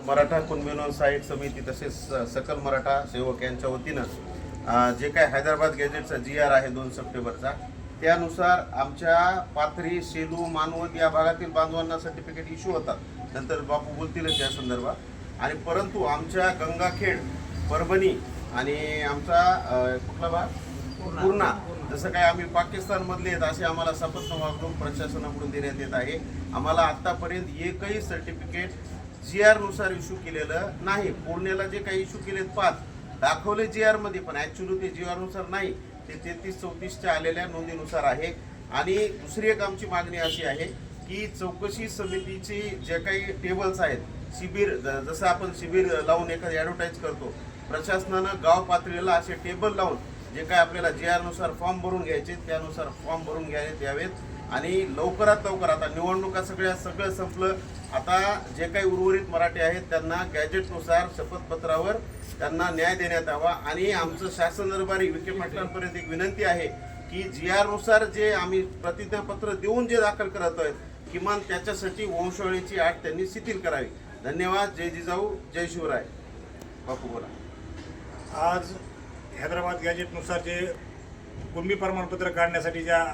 मराठा कुणबी सहाय्यक समिती तसेच सकल मराठा सेवक यांच्या वतीनं जे काय हैदराबाद गॅजेटचा GR आहे 2 सप्टेंबरचा, त्यानुसार आमच्या पाथरी, सेलू, मानवत या भागातील बांधवांना सर्टिफिकेट इश्यू होतात. नंतर बापू बोलतीलच या संदर्भात. आणि परंतु आमच्या गंगाखेड, परभणी आणि आमचा कुठला भाग पूर्णा, जसं काय आम्ही पाकिस्तानमधले आहेत असे आम्हाला शपथनामाकडून प्रशासनाकडून देण्यात येत आहे. आम्हाला आत्तापर्यंत एकही सर्टिफिकेट GR नुसार इश्यू केलेलं नाही. पूर्णेला जे काही इश्यू केलेत 5 दाखवले GR मध्ये, पण ॲक्च्युली ते GR नुसार नाही, ते 33-34च्या आलेल्या नोंदीनुसार आहे. आणि दुसरी एक आमची मागणी अशी आहे की चौकशी समितीचे जे काही टेबल्स आहेत, शिबिर जसं आपण शिबिर लावून एखादी ॲडव्हर्टाईज करतो, प्रशासनानं गाव पातळीला असे टेबल लावून जे काय आपल्याला GR नुसार फॉर्म भरून घ्यायचे त्यानुसार फॉर्म भरून घ्यायला यावेत. आणि लवकरात लवकर, आता निवडणुका सगळं संपलं, आता जे काही उर्वरित मराठी आहेत त्यांना गॅजेटनुसार शपथपत्रावर त्यांना न्याय देण्यात यावा. आणि आमचं शासन दरबारी विखे पाटलांपर्यंत एक विनंती आहे की GR नुसार जे आम्ही प्रतिज्ञापत्र देऊन जे दाखल करत आहेत, किमान त्याच्यासाठी वंशावळीची अट त्यांनी शिथिल करावी. धन्यवाद. जय जिजाऊ, जय शिवराय. बापू बोला. आज हैदराबाद गॅजेटनुसार जे कुणबी प्रमाणपत्र काढण्यासाठी ज्या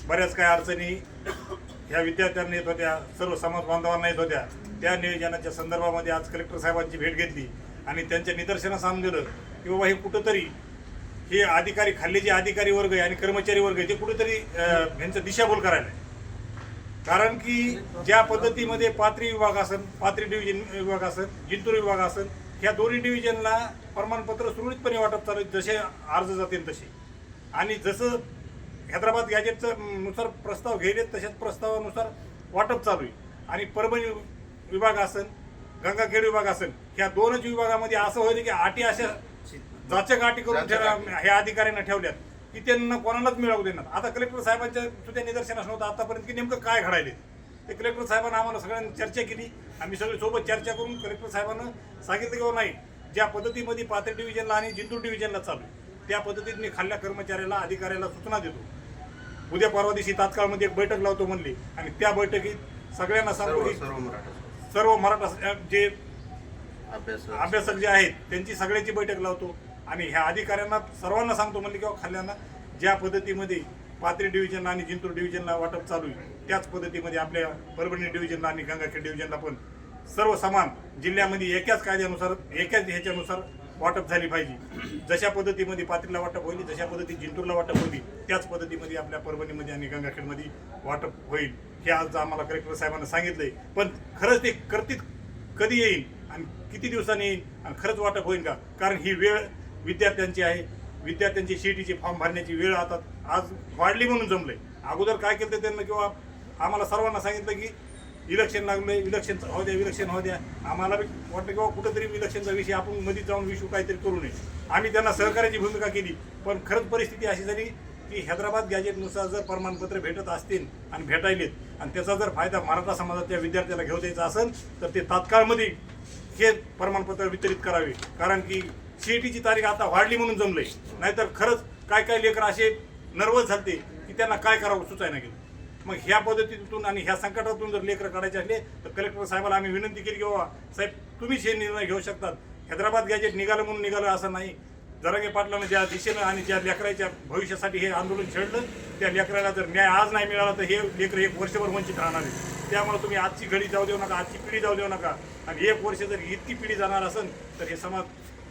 बऱ्याच काही अडचणी ह्या विद्यार्थ्यांना येत होत्या, सर्व समाज बांधवांना येत होत्या, त्या नियोजनाच्या संदर्भामध्ये आज कलेक्टर साहेबांची भेट घेतली आणि त्यांच्या निदर्शनास आणून दिलं की बाबा हे कुठंतरी हे अधिकारी, खाल्ले जे अधिकारी वर्ग आहे आणि कर्मचारी वर्ग आहे ते कुठेतरी ह्यांचं दिशाभूल करायला आहे. कारण की ज्या पद्धतीमध्ये पाथरी विभाग असेल, पाथरी डिव्हिजन विभाग असेल, जिंतूर विभाग असेल, ह्या दोन्ही डिव्हिजनला प्रमाणपत्र सुरळीतपणे वाटप चालू आहे, जसे अर्ज जातील तसे. आणि जसं हैदराबाद गॅजेटचं नुसार प्रस्ताव घेतलेत तशाच प्रस्तावानुसार वाटप चालू आहे. आणि परभणी विभाग असेल, गंगाखेड विभाग असेल, ह्या दोनच विभागामध्ये असं होईल की अटी अशा जाचक अटी करून ह्या अधिकाऱ्यांना ठेवल्यात की त्यांना कोणालाच मिळवू देणार. आता कलेक्टर साहेबांच्या सुद्धा निदर्शनास नव्हतं आतापर्यंत की नेमकं काय घडायले ते. कलेक्टर साहेबांना आम्हाला सगळ्यांनी चर्चा केली, आम्ही सगळे सोबत चर्चा करून कलेक्टर साहेबांना सांगितलं की नाही, ज्या पद्धतीमध्ये पाथरी डिव्हिजनला आणि जिंतूर डिव्हिजनला चालू आहे त्या पद्धतीत मी खाल्ल्या कर्मचाऱ्याला, अधिकाऱ्याला सूचना देतो. उद्या परवा दिवशी तात्काळमध्ये एक बैठक लावतो म्हणली आणि त्या बैठकीत सगळ्यांना सांगतो की सर्व मराठा जे अभ्यासक जे आहेत त्यांची सगळ्याची बैठक लावतो. आणि ह्या अधिकाऱ्यांना सर्वांना सांगतो म्हणले किंवा खाल्ल्यांना ज्या पद्धतीमध्ये पाथरी डिव्हिजनला आणि जिंतूर डिव्हिजनला वाटप चालू आहे त्याच पद्धतीमध्ये आपल्या परभणी डिव्हिजनला आणि गंगाखेड डिव्हिजनला पण सर्व समान जिल्ह्यामध्ये एकाच कायद्यानुसार, एकाच ह्याच्यानुसार वाटप झाली पाहिजे. जशा पद्धतीमध्ये पाथरीला वाटप होईल, जशा पद्धतीने जिंतूरला वाटप होईल, त्याच पद्धतीमध्ये आपल्या परभणीमध्ये आणि गंगाखेडमध्ये वाटप होईल. हे आज आम्हाला कलेक्टर साहेबांना सांगितलंय. पण खरंच ते करतील कधी येईल आणि किती दिवसांनी येईल आणि खरंच वाटप होईल का? कारण ही वेळ विद्यार्थ्यांची आहे. विद्यार्थ्यांची CETचे फॉर्म भरण्याची वेळ आता आज वाढली म्हणून जमलंय. अगोदर काय केलं त्यांना किंवा आम्हाला सर्वांना सांगितलं की इलेक्शन लागलंय, इलेक्शन हो द्या, इलेक्शन हो द्या. आम्हाला बी वाटलं किंवा कुठंतरी इलेक्शनचा विषय आपण मध्ये जाऊन विषय काहीतरी करू नये. आम्ही त्यांना सहकार्याची भूमिका केली. पण खरंच परिस्थिती अशी झाली की हैदराबाद गॅजेटनुसार जर प्रमाणपत्र भेटत असतील आणि भेटायलेत आणि त्याचा जर फायदा मराठा समाजाच्या विद्यार्थ्याला घेऊ द्यायचा असेल तर ते तात्काळमध्ये हे प्रमाणपत्र वितरित करावे. कारण की CETची तारीख आता वाढली म्हणून जमलंय. नाहीतर खरंच काय काय लेकर असे नर्वस झालते की त्यांना काय करावं सुचायला गेलं. मग ह्या पद्धतीतून आणि ह्या संकटातून जर लेकर काढायचे असले तर कलेक्टर साहेबाला आम्ही विनंती केली की बाबा साहेब तुम्हीच हे निर्णय घेऊ शकतात. हैदराबाद गॅजेट निघालं म्हणून निघालं असं नाही. जरांगे पाटलांना ज्या दिशेनं आणि ज्या लेकराच्या भविष्यासाठी हे आंदोलन छेडलं त्या लेकराला जर न्याय आज नाही मिळाला तर हे लेकर 1 वर्षभर वंचित राहणार आहे. त्यामुळे तुम्ही आजची घडी जाऊ देऊ नका, आजची पिढी जाऊ देऊ नका. आणि 1 वर्ष जर इतकी पिढी जाणार असेल तर हे समाज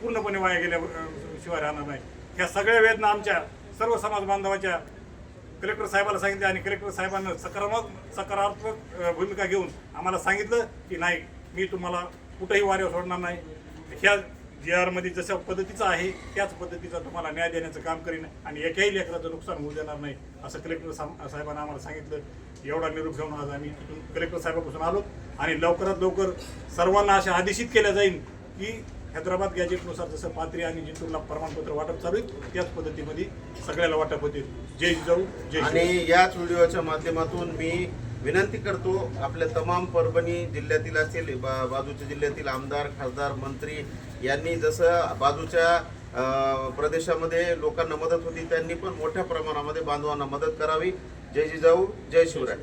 पूर्णपणे वाया गेल्याशिवाय राहणार नाही. ह्या सगळ्या वेदना आमच्या सर्व समाज बांधवाच्या कलेक्टर साहेबाला सांगितले आणि कलेक्टर साहेबांना सकारात्मक भूमिका घेऊन आम्हाला सांगितलं की नाही, मी तुम्हाला कुठंही वाऱ्यावर सोडणार नाही. ह्या GR मध्ये जशा पद्धतीचं आहे त्याच पद्धतीचा तुम्हाला न्याय देण्याचं काम करीन आणि एकही लेकराचं नुकसान होऊ देणार नाही असं कलेक्टर साहेबांना आम्हाला सांगितलं. एवढा निरोप घेऊन आज आम्ही तिथून कलेक्टर साहेबापासून आलो आणि लवकरात लवकर सर्वांना अशा आदेशित केल्या जाईल की हैदराबाद गॅजेटनुसार जसं पाथरी आणि जिंतूरला प्रमाणपत्र वाटप चालू आहे त्याच पद्धतीमध्ये सगळ्याला वाटप होतील. जय जिजाऊ, जय. आणि याच व्हिडिओच्या माध्यमातून मी विनंती करतो आपल्या तमाम परभणी जिल्ह्यातील असेल, बाजूच्या जिल्ह्यातील आमदार, खासदार, मंत्री यांनी जसं बाजूच्या प्रदेशामध्ये लोकांना मदत होती त्यांनी पण मोठ्या प्रमाणामध्ये बांधवांना मदत करावी. जय जिजाऊ, जय शिवराय.